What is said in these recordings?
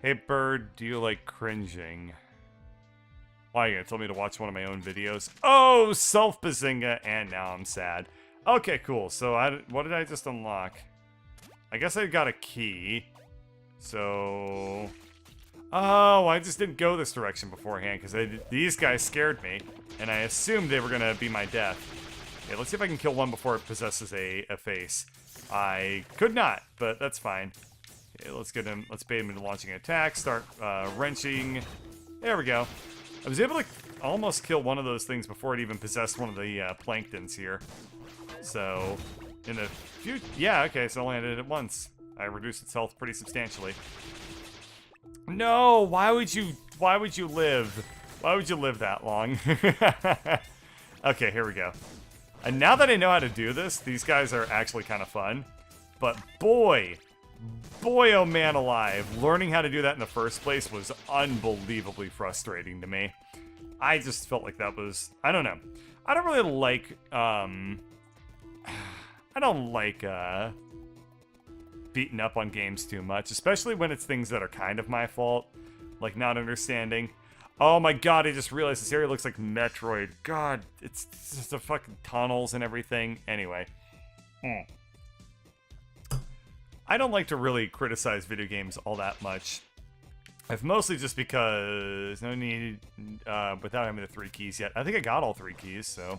Hey, bird, do you like cringing? Why, you gonna tell me to watch one of my own videos? Oh, self-bazinga, and now I'm sad. Okay, cool. So, what did I just unlock? I guess I got a key. So... Oh, I just didn't go this direction beforehand, because these guys scared me, and I assumed they were gonna be my death. Okay, let's see if I can kill one before it possesses a face. I could not, but that's fine. Okay, let's get him. Let's bait him into launching an attack. Start wrenching. There we go. I was able to almost kill one of those things before it even possessed one of the planktons here. So, in a few... Yeah, okay, so I only did it once. I reduced its health pretty substantially. No! Why would you live? Why would you live that long? Okay, here we go. And now that I know how to do this, these guys are actually kind of fun. But boy, oh man alive, learning how to do that in the first place was unbelievably frustrating to me. I just felt like that was, I don't know. I don't really like, I don't like, beating up on games too much, especially when it's things that are kind of my fault, like not understanding. Oh my god, I just realized this area looks like Metroid. God, it's just the fucking tunnels and everything. Anyway. I don't like to really criticize video games all that much. I've mostly just because no need, without having the 3 keys yet. I think I got all 3 keys, so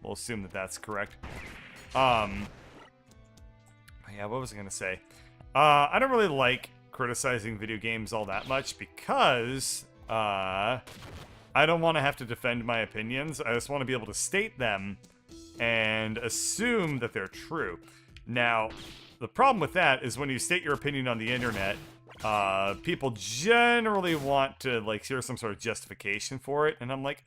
we'll assume that that's correct. Yeah, what was I gonna say? I don't really like criticizing video games all that much because I don't want to have to defend my opinions. I just want to be able to state them and assume that they're true. Now, the problem with that is when you state your opinion on the internet, people generally want to like hear some sort of justification for it, and I'm like,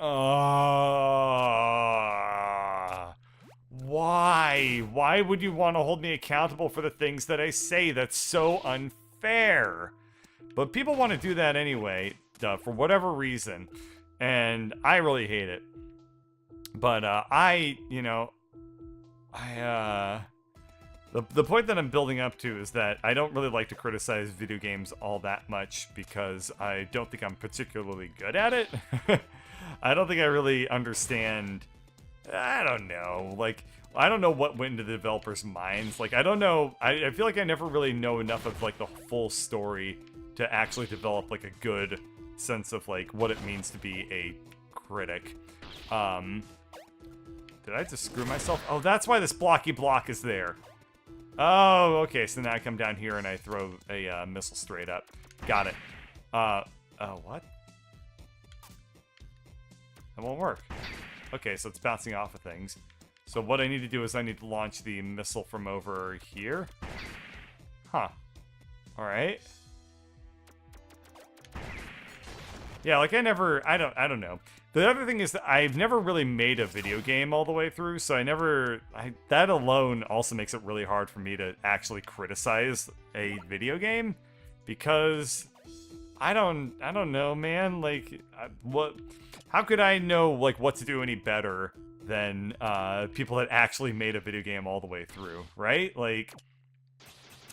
why? Why would you want to hold me accountable for the things that I say? That's so unfair. But people want to do that anyway, for whatever reason, and I really hate it. But the point that I'm building up to is that I don't really like to criticize video games all that much because I don't think I'm particularly good at it. I don't think I really understand. I don't know. Like, I don't know what went into the developers' minds. Like, I don't know. I feel like I never really know enough of, like, the full story to actually develop, like, a good sense of, like, what it means to be a critic. Did I just screw myself? Oh, that's why this blocky block is there. Oh, okay. So now I come down here and I throw a missile straight up. Got it. What? That won't work. Okay, so it's bouncing off of things. So what I need to do is I need to launch the missile from over here. Huh. Alright. Yeah, like I don't know. The other thing is that I've never really made a video game all the way through, so that alone also makes it really hard for me to actually criticize a video game, because I don't know, man. Like, how could I know, like, what to do any better than people that actually made a video game all the way through, right? Like,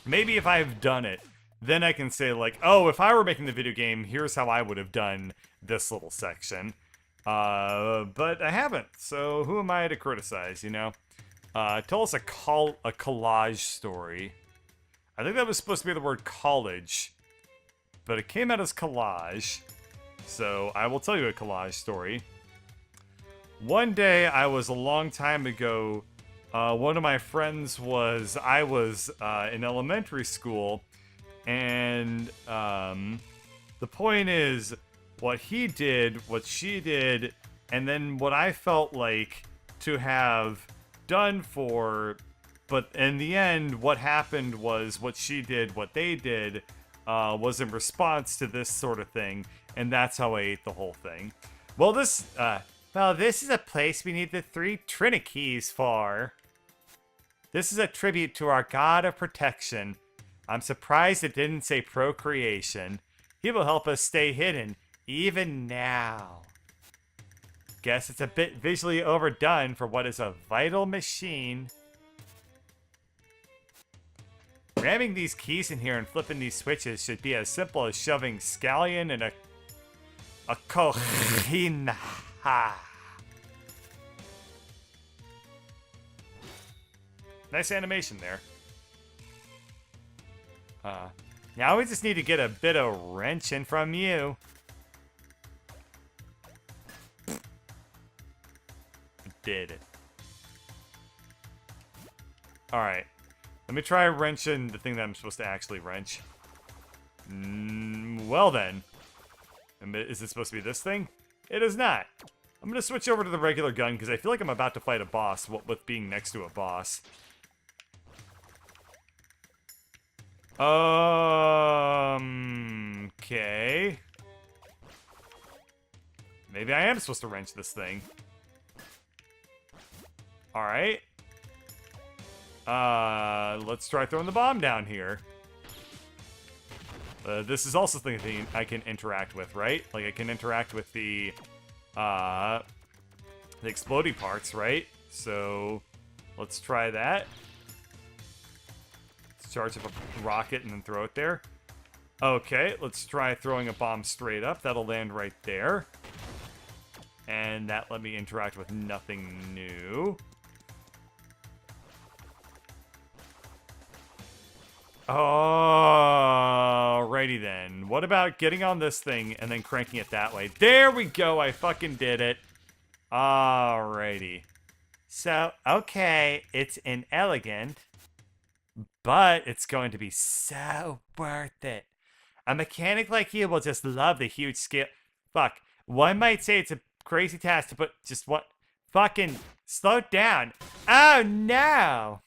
maybe if I've done it, then I can say, like, oh, if I were making the video game, here's how I would have done this little section. But I haven't, so who am I to criticize, you know? Tell us a collage story. I think that was supposed to be the word college, but it came out as collage. So I will tell you a collage story. One day, I was a long time ago, one of my friends I was in elementary school, and the point is, what he did, what she did, and then what I felt like to have done but in the end, what happened was what she did, what they did, was in response to this sort of thing, and that's how I ate the whole thing. Well, this is a place we need the 3 Trinikeys for. This is a tribute to our god of protection. I'm surprised it didn't say procreation. He will help us stay hidden, even now. Guess it's a bit visually overdone for what is a vital machine. Ramming these keys in here and flipping these switches should be as simple as shoving scallion in a cochina. Nice animation there. Now we just need to get a bit of wrenching from you. Did it. Alright. Let me try wrenching the thing that I'm supposed to actually wrench. Well then. Is it supposed to be this thing? It is not. I'm going to switch over to the regular gun because I feel like I'm about to fight a boss with being next to a boss. Okay. Maybe I am supposed to wrench this thing. Alright. Let's try throwing the bomb down here. This is also something I can interact with, right? Like, I can interact with the exploding parts, right? So, let's try that. Let's charge up a rocket and then throw it there. Okay, let's try throwing a bomb straight up. That'll land right there. And that let me interact with nothing new. Alrighty then. What about getting on this thing and then cranking it that way? There we go. I fucking did it. Alrighty. So, okay, it's inelegant, but it's going to be so worth it. A mechanic like you will just love the huge scale. Fuck. One might say it's a crazy task to put just what? Fucking slow down. Oh no!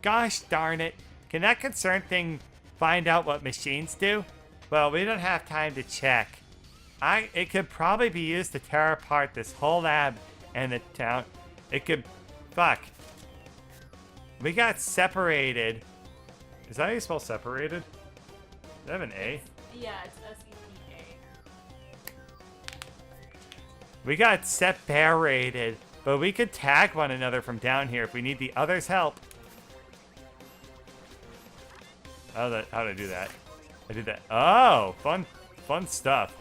Gosh darn it. Can that concerned thing find out what machines do? Well, we don't have time to check. It could probably be used to tear apart this whole lab and the town. It could... Fuck. We got separated. Is that how you spell separated? Does that have an A? Yeah, it's S-E-P-A. We got separated, but we could tag one another from down here if we need the other's help. How did I do that? I did that. Oh, fun stuff.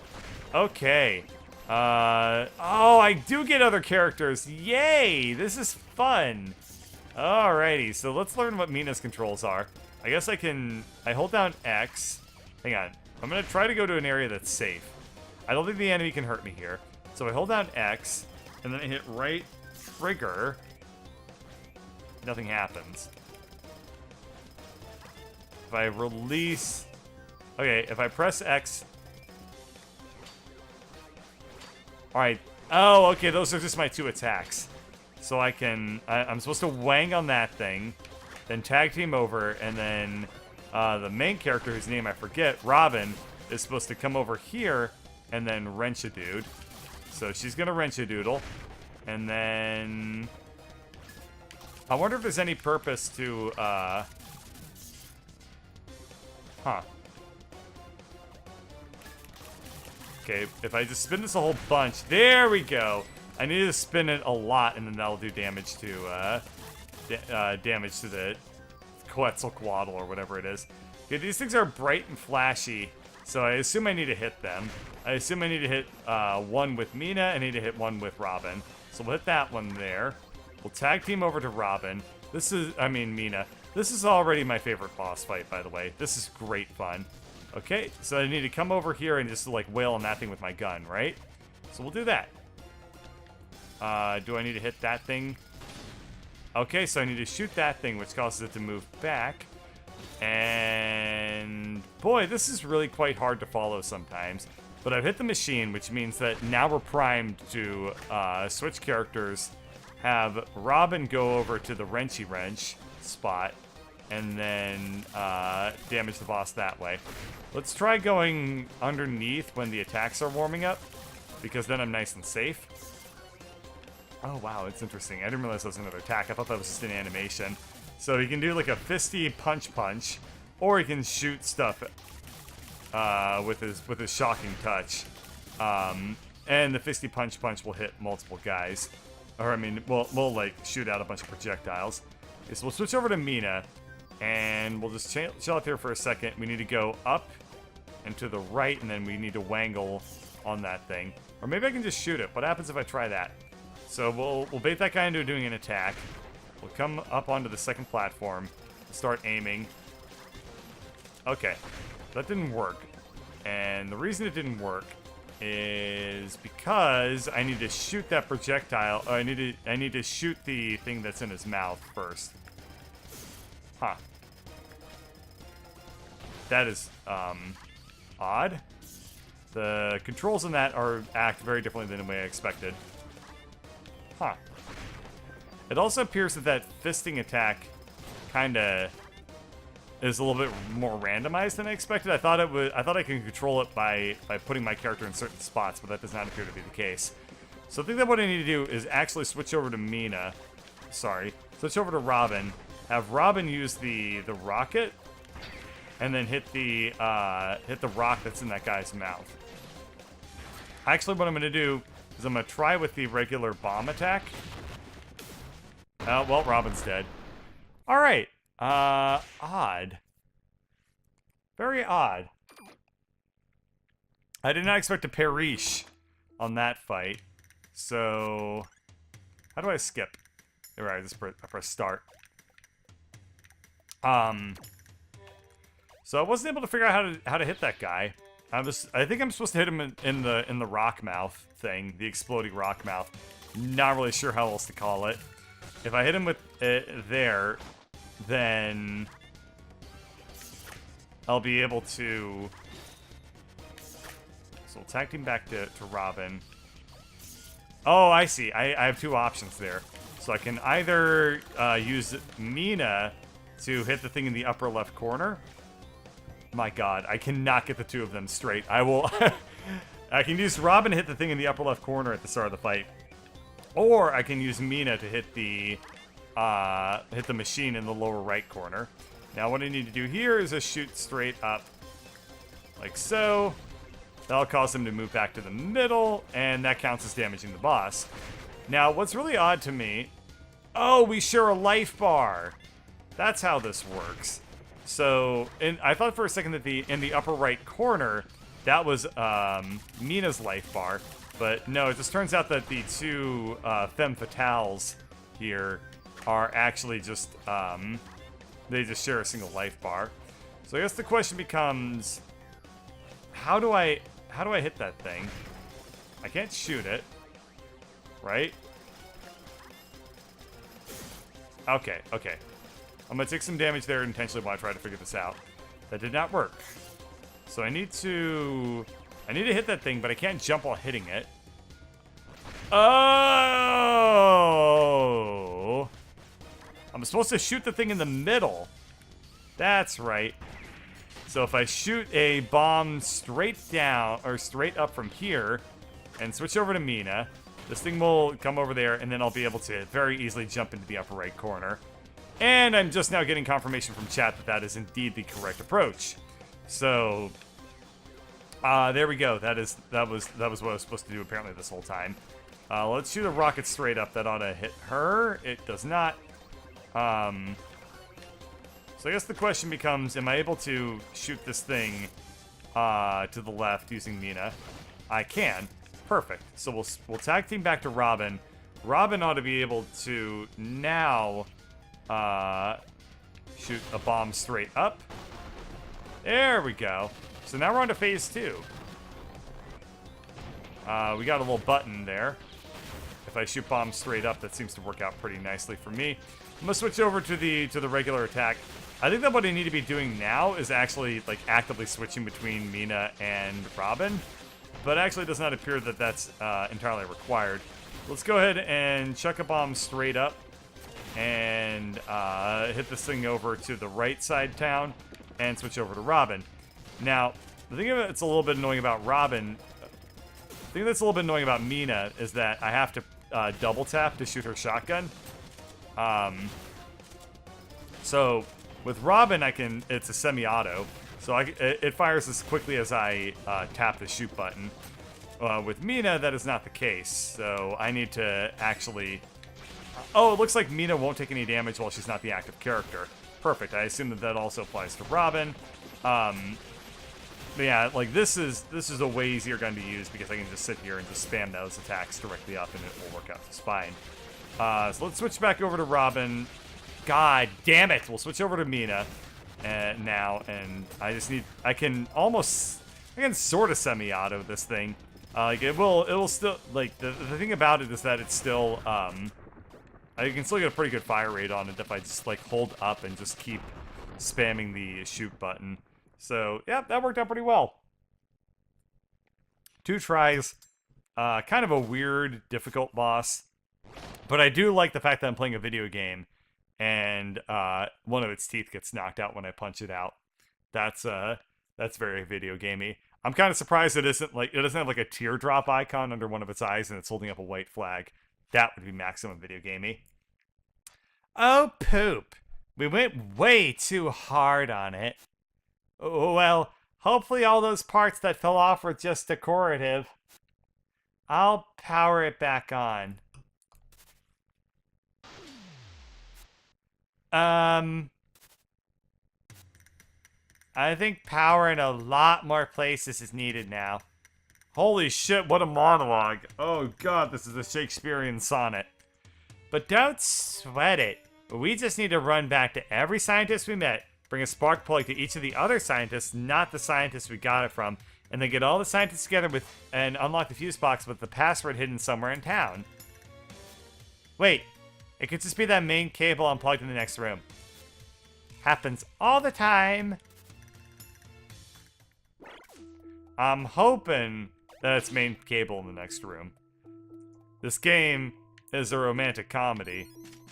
Okay. Oh, I do get other characters. Yay! This is fun. Alrighty, so let's learn what Mina's controls are. I guess I hold down X. Hang on. I'm gonna try to go to an area that's safe. I don't think the enemy can hurt me here. So I hold down X, and then I hit right trigger. Nothing happens. If I release... Okay, if I press X... Alright. Oh, okay, those are just my two attacks. So I'm supposed to wang on that thing, then tag team over, and then the main character, whose name I forget, Robin, is supposed to come over here and then wrench a dude. So she's gonna wrench a doodle. And then... I wonder if there's any purpose to, Huh. Okay, if I just spin this a whole bunch... There we go! I need to spin it a lot, and then that'll do damage to, damage to the Quetzalcoatl, or whatever it is. Okay, these things are bright and flashy, so I assume I need to hit them. I assume I need to hit, one with Mina, and I need to hit one with Robin. So we'll hit that one there. We'll tag team over to Robin. Mina. This is already my favorite boss fight, by the way. This is great fun. Okay, so I need to come over here and just, like, wail on that thing with my gun, right? So we'll do that. Do I need to hit that thing? Okay, so I need to shoot that thing, which causes it to move back. And... boy, this is really quite hard to follow sometimes. But I've hit the machine, which means that now we're primed to switch characters, have Robin go over to the Wrenchy Wrench spot, and then damage the boss that way. Let's try going underneath when the attacks are warming up, because then I'm nice and safe. Oh wow, it's interesting. I didn't realize that was another attack. I thought that was just an animation. So he can do like a fisty punch, or he can shoot stuff with his shocking touch. And the fisty punch will hit multiple guys. Or I mean, we'll like shoot out a bunch of projectiles. Okay, so we'll switch over to Mina. And we'll just chill out there for a second. We need to go up and to the right, and then we need to wangle on that thing. Or maybe I can just shoot it. What happens if I try that? So we'll bait that guy into doing an attack. We'll come up onto the second platform, start aiming. Okay, that didn't work. And the reason it didn't work is because I need to shoot that projectile. I need to shoot the thing that's in his mouth first. Huh. That is odd. The controls in that act very differently than the way I expected. Huh. It also appears that fisting attack kind of is a little bit more randomized than I expected. I thought I could control it by putting my character in certain spots, but that does not appear to be the case. So I think that what I need to do is actually switch over to Mina. Sorry, switch over to Robin. Have Robin use the rocket, and then hit the rock that's in that guy's mouth. Actually, what I'm going to do is I'm going to try with the regular bomb attack. Well, Robin's dead. All right. Odd. Very odd. I did not expect a perish on that fight. So, how do I skip? All right, I press start. So I wasn't able to figure out how to hit that guy. I think I'm supposed to hit him in the rock mouth thing, the exploding rock mouth. Not really sure how else to call it. If I hit him with it there, then I'll be able to. So we'll tag team back to Robin. Oh, I see. I have two options there. So I can either use Mina to hit the thing in the upper left corner. My god, I cannot get the two of them straight. I will... I can use Robin to hit the thing in the upper left corner at the start of the fight. Or I can use Mina to hit the machine in the lower right corner. Now what I need to do here is just shoot straight up. Like so. That'll cause him to move back to the middle, and that counts as damaging the boss. Now, what's really odd to me... Oh, we share a life bar! That's how this works. So, I thought for a second that in the upper right corner, that was Mina's life bar. But no, it just turns out that the two femme fatales here are actually just, they just share a single life bar. So I guess the question becomes, how do I hit that thing? I can't shoot it, right? Okay. I'm gonna take some damage there intentionally while I try to figure this out. That did not work. So I need to hit that thing, but I can't jump while hitting it. Oh! I'm supposed to shoot the thing in the middle. That's right. So if I shoot a bomb straight down, or straight up from here, and switch over to Mina, this thing will come over there, and then I'll be able to very easily jump into the upper right corner. And I'm just now getting confirmation from chat that that is indeed the correct approach. So, there we go. That was what I was supposed to do apparently this whole time. Let's shoot a rocket straight up. That ought to hit her. It does not. So I guess the question becomes, am I able to shoot this thing to the left using Mina? I can. Perfect. So we'll tag team back to Robin. Robin ought to be able to now shoot a bomb straight up. There we go. So now we're on to phase 2. We got a little button there. If I shoot bombs straight up, that seems to work out pretty nicely for me. I'm gonna switch over to the regular attack. I think that what I need to be doing now is actually like actively switching between Mina and Robin, but actually it does not appear that that's entirely required. Let's go ahead and chuck a bomb straight up and hit this thing over to the right side town and switch over to Robin. Now, the thing that's a little bit annoying about Robin, the thing that's a little bit annoying about Mina is that I have to double tap to shoot her shotgun. So with Robin, it's a semi-auto, so it fires as quickly as I tap the shoot button. With Mina, that is not the case, so I need to actually... Oh, it looks like Mina won't take any damage while she's not the active character. Perfect. I assume that that also applies to Robin. But yeah, like this is a way easier gun to use because I can just sit here and just spam those attacks directly up and it will work out just fine. So let's switch back over to Robin. God damn it! We'll switch over to Mina now, and I just need. I can sort of semi-auto this thing. Like it'll still like the thing about it is that it's still I can still get a pretty good fire rate on it if I just like hold up and just keep spamming the shoot button. So yeah, that worked out pretty well. 2 tries. Kind of a weird, difficult boss, but I do like the fact that I'm playing a video game, and one of its teeth gets knocked out when I punch it out. That's very video gamey. I'm kind of surprised it doesn't have like a teardrop icon under one of its eyes and it's holding up a white flag. That would be maximum video gamey. Oh poop! We went way too hard on it. Oh, well, hopefully all those parts that fell off were just decorative. I'll power it back on. I think power in a lot more places is needed now. Holy shit, what a monologue. Oh god, this is a Shakespearean sonnet. But don't sweat it. We just need to run back to every scientist we met, bring a spark plug to each of the other scientists, not the scientists we got it from, and then get all the scientists together and unlock the fuse box with the password hidden somewhere in town. Wait, it could just be that main cable unplugged in the next room. Happens all the time. I'm hoping that it's main cable in the next room. This game is a romantic comedy,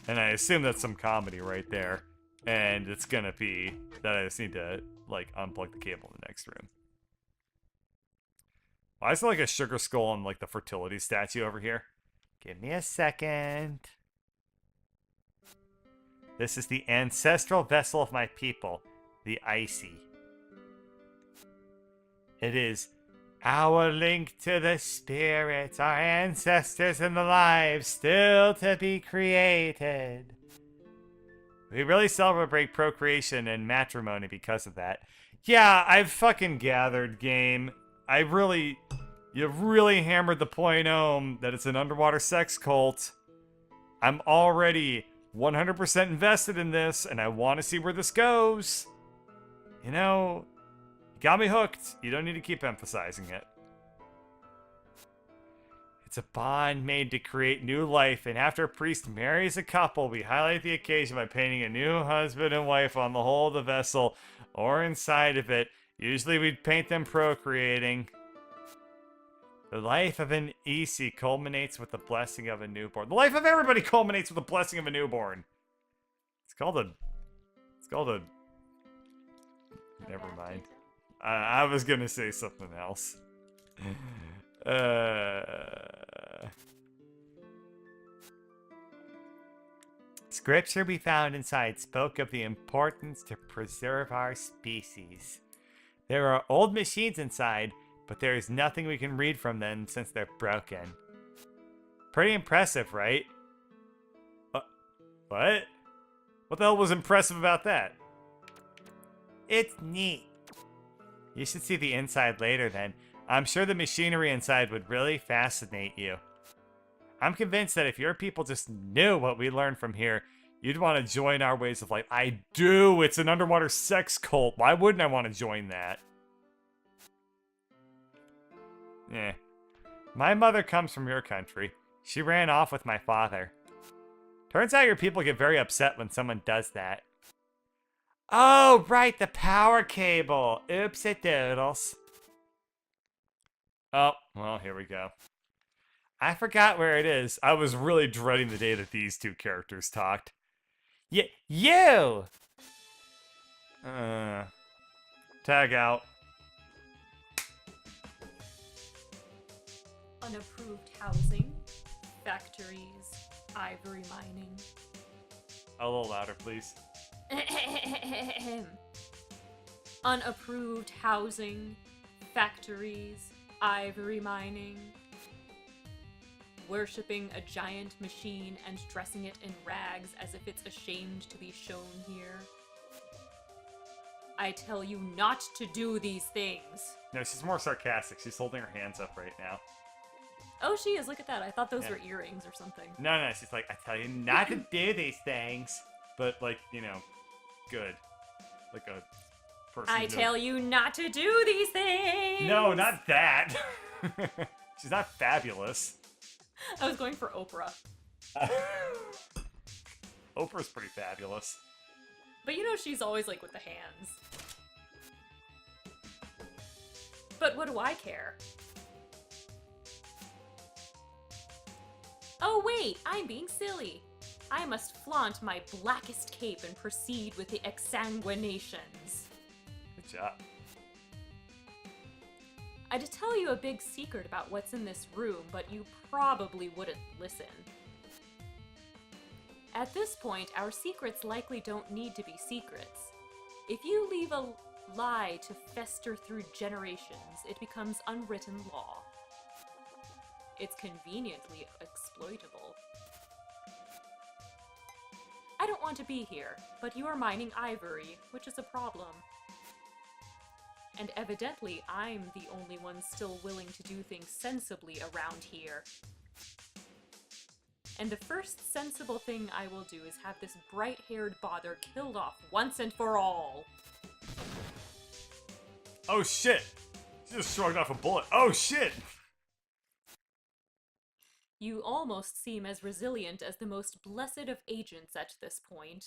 and I assume that's some comedy right there. And it's gonna be that I just need to, like, unplug the cable in the next room. Why is there, like, a sugar skull on, like, the fertility statue over here? Give me a second. This is the ancestral vessel of my people, the Icy. It is our link to the spirits, our ancestors and the lives still to be created. We really celebrate procreation and matrimony because of that. Yeah, I've fucking gathered, game. You've really hammered the point home that it's an underwater sex cult. I'm already 100% invested in this, and I want to see where this goes. You know, you got me hooked. You don't need to keep emphasizing it. It's a bond made to create new life, and after a priest marries a couple, we highlight the occasion by painting a new husband and wife on the hull of the vessel or inside of it. Usually we'd paint them procreating. The life of an EC culminates with the blessing of a newborn. The life of everybody culminates with the blessing of a newborn. It's called a... Never mind. I was gonna say something else. Scripture we found inside spoke of the importance to preserve our species. There are old machines inside, but there is nothing we can read from them since they're broken. Pretty impressive, right? What? What the hell was impressive about that? It's neat. You should see the inside later then. I'm sure the machinery inside would really fascinate you. I'm convinced that if your people just knew what we learned from here, you'd want to join our ways of life. I do! It's an underwater sex cult. Why wouldn't I want to join that? Eh. My mother comes from your country. She ran off with my father. Turns out your people get very upset when someone does that. Oh, right, the power cable. Oops-a-doodles. Oh, well, here we go. I forgot where it is. I was really dreading the day that these two characters talked. You! Tag out. Unapproved housing, factories, ivory mining. A little louder, please. Unapproved housing, factories, ivory mining. Worshipping a giant machine and dressing it in rags as if it's ashamed to be shown here. I tell you not to do these things. No, she's more sarcastic. She's holding her hands up right now. Oh, she is. Look at that. I thought those Yeah. were earrings or something. No, she's like, I tell you not to do these things. But, like, you know, good. Like a person. I tell you not to do these things. No, not that. She's not fabulous. I was going for Oprah. Oprah's pretty fabulous. But you know she's always like with the hands. But what do I care? Oh wait, I'm being silly. I must flaunt my blackest cape and proceed with the exsanguinations. Good job. I'd tell you a big secret about what's in this room, but you probably wouldn't listen. At this point, our secrets likely don't need to be secrets. If you leave a lie to fester through generations, it becomes unwritten law. It's conveniently exploitable. I don't want to be here, but you are mining ivory, which is a problem. And evidently, I'm the only one still willing to do things sensibly around here. And the first sensible thing I will do is have this bright-haired bother killed off once and for all. Oh shit! She just shrugged off a bullet. Oh shit! You almost seem as resilient as the most blessed of agents at this point.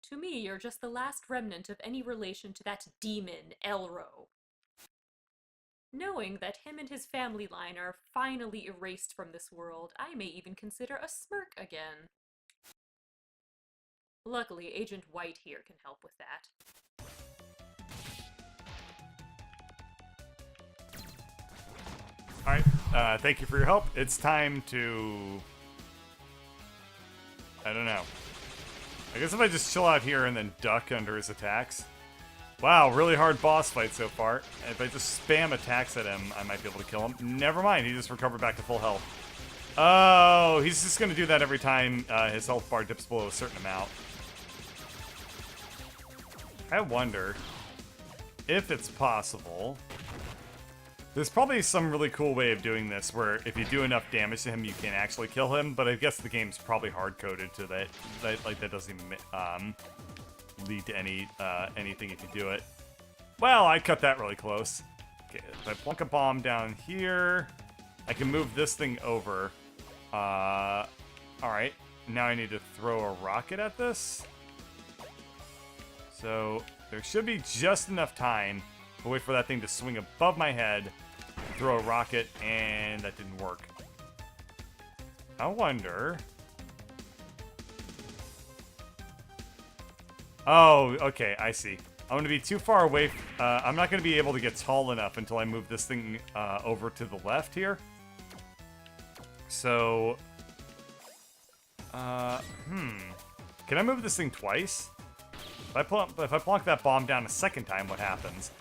To me, you're just the last remnant of any relation to that demon, Elro. Knowing that him and his family line are finally erased from this world, I may even consider a smirk again. Luckily, Agent White here can help with that. Alright, thank you for your help. It's time to... I don't know. I guess if I just chill out here and then duck under his attacks. Wow, really hard boss fight so far. If I just spam attacks at him, I might be able to kill him. Never mind, he just recovered back to full health. Oh, he's just gonna do that every time his health bar dips below a certain amount. I wonder if it's possible. There's probably some really cool way of doing this where if you do enough damage to him, you can actually kill him, but I guess the game's probably hard-coded to that. That doesn't even lead to anything if you do it. Well, I cut that really close. Okay, if I plunk a bomb down here, I can move this thing over. Alright, now I need to throw a rocket at this. So, there should be just enough time to wait for that thing to swing above my head, throw a rocket, and that didn't work. I wonder... Oh, okay, I see. I'm going to be too far away. I'm not going to be able to get tall enough until I move this thing over to the left here. So... Can I move this thing twice? If I plonk that bomb down a second time, what happens?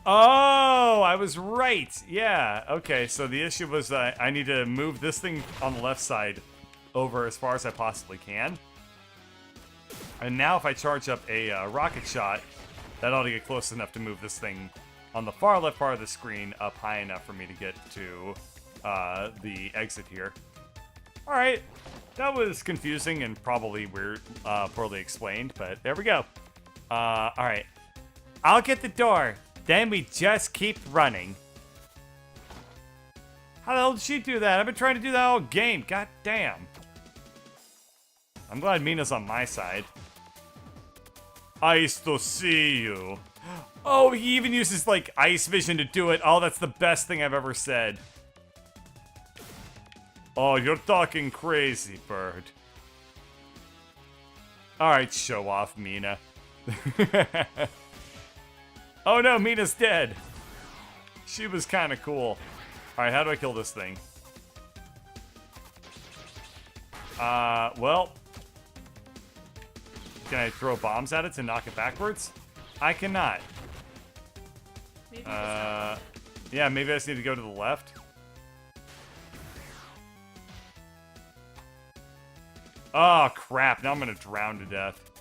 Oh, I was right. Yeah, okay, so the issue was I need to move this thing on the left side over as far as I possibly can. And now if I charge up a rocket shot, that ought to get close enough to move this thing on the far left part of the screen up high enough for me to get to the exit here. Alright, that was confusing and probably weird, poorly explained, but there we go. Alright, I'll get the door. Then we just keep running. How the hell did she do that? I've been trying to do that all game. God damn. I'm glad Mina's on my side. Ice to see you. Oh, he even uses, like, ice vision to do it. Oh, that's the best thing I've ever said. Oh, you're talking crazy, bird. Alright, show off, Mina. Oh no, Mina's dead. She was kind of cool. Alright, how do I kill this thing? Well... Can I throw bombs at it to knock it backwards? I cannot. Maybe yeah, maybe I just need to go to the left. Oh, crap. Now I'm gonna drown to death.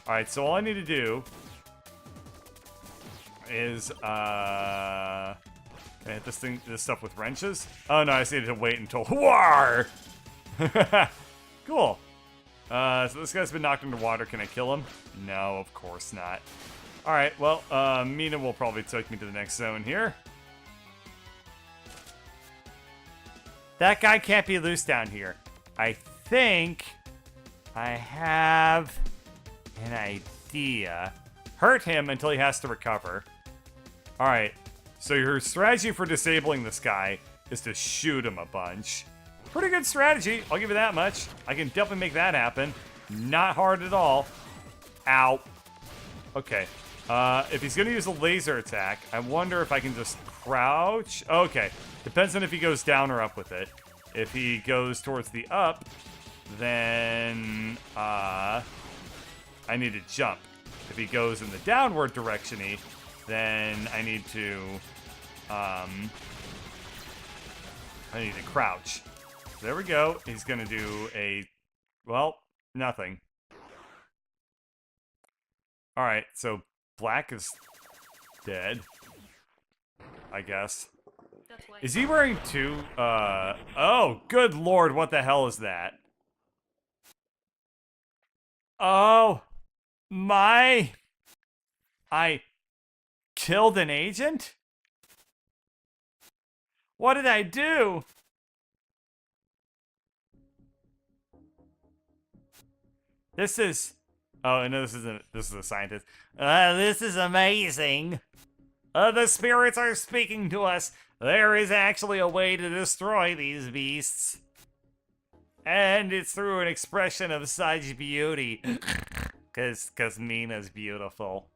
Alright, so all I need to do is, can I hit this stuff with wrenches? Oh no, I just needed to wait until, war! Cool. So this guy's been knocked into water. Can I kill him? No, of course not. Alright, well, Mina will probably take me to the next zone here. That guy can't be loose down here. I think I have an idea. Hurt him until he has to recover. Alright, so your strategy for disabling this guy is to shoot him a bunch. Pretty good strategy, I'll give you that much. I can definitely make that happen. Not hard at all. Ow. Okay. If he's gonna use a laser attack, I wonder if I can just crouch. Okay. Depends on if he goes down or up with it. If he goes towards the up, then I need to jump. If he goes in the downward direction-y, then I need to crouch. There we go. He's gonna do a, well, nothing. Alright, so Black is dead, I guess. That's why. Is he wearing two, oh, good lord, what the hell is that? Oh, I killed an agent? What did I do? This is, oh, no, this is a scientist. This is amazing. The spirits are speaking to us. There is actually a way to destroy these beasts. And it's through an expression of such beauty. Cause Mina's beautiful.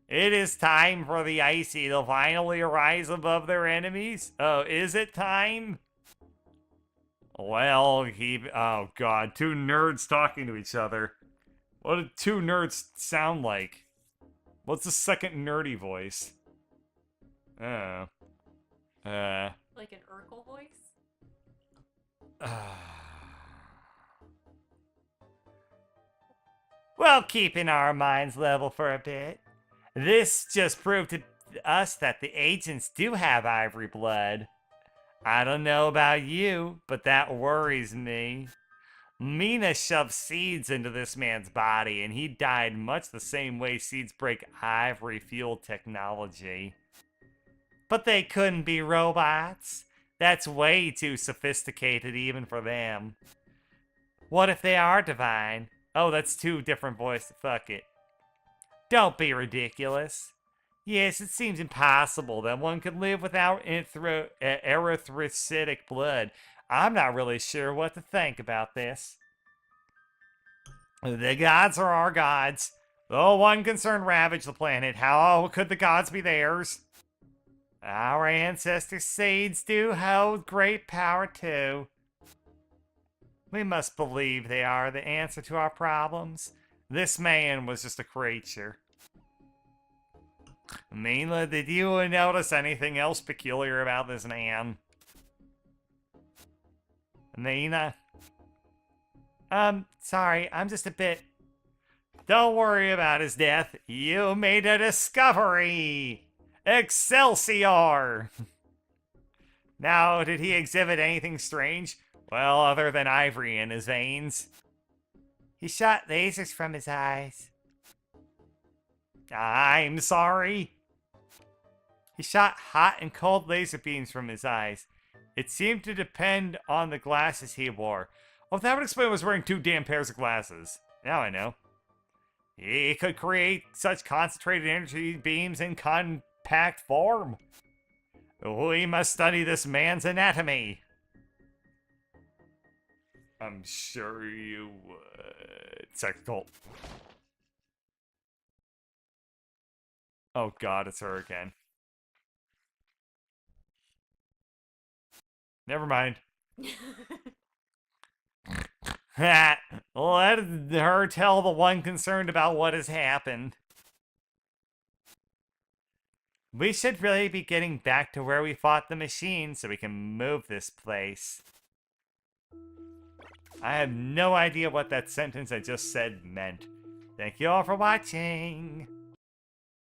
It is time for the Icy to finally rise above their enemies. Oh, is it time? Well, oh god, two nerds talking to each other. What do two nerds sound like? What's the second nerdy voice? Oh. Like an Urkel voice? Well, keeping our minds level for a bit. This just proved to us that the agents do have ivory blood. I don't know about you, but that worries me. Mina shoved seeds into this man's body, and he died much the same way seeds break ivory-fueled technology. But they couldn't be robots. That's way too sophisticated even for them. What if they are divine? Oh, that's two different voices. Fuck it. Don't be ridiculous. Yes, it seems impossible that one could live without erythrocytic blood. I'm not really sure what to think about this. The gods are our gods. Though one concern ravaged the planet, how could the gods be theirs? Our ancestors' seeds do hold great power too. We must believe they are the answer to our problems. This man was just a creature. Mina, did you notice anything else peculiar about this man? Mina? Sorry, I'm just a bit... Don't worry about his death. You made a discovery! Excelsior! Now, did he exhibit anything strange? Well, other than ivory in his veins. He shot lasers from his eyes. I'm sorry. He shot hot and cold laser beams from his eyes. It seemed to depend on the glasses he wore. Oh, that would explain why he was wearing two damn pairs of glasses. Now I know. He could create such concentrated energy beams in compact form. We must study this man's anatomy. I'm sure you would. Technical. Oh god, it's her again. Never mind. Let her tell the one concerned about what has happened. We should really be getting back to where we fought the machine so we can move this place. I have no idea what that sentence I just said meant. Thank you all for watching.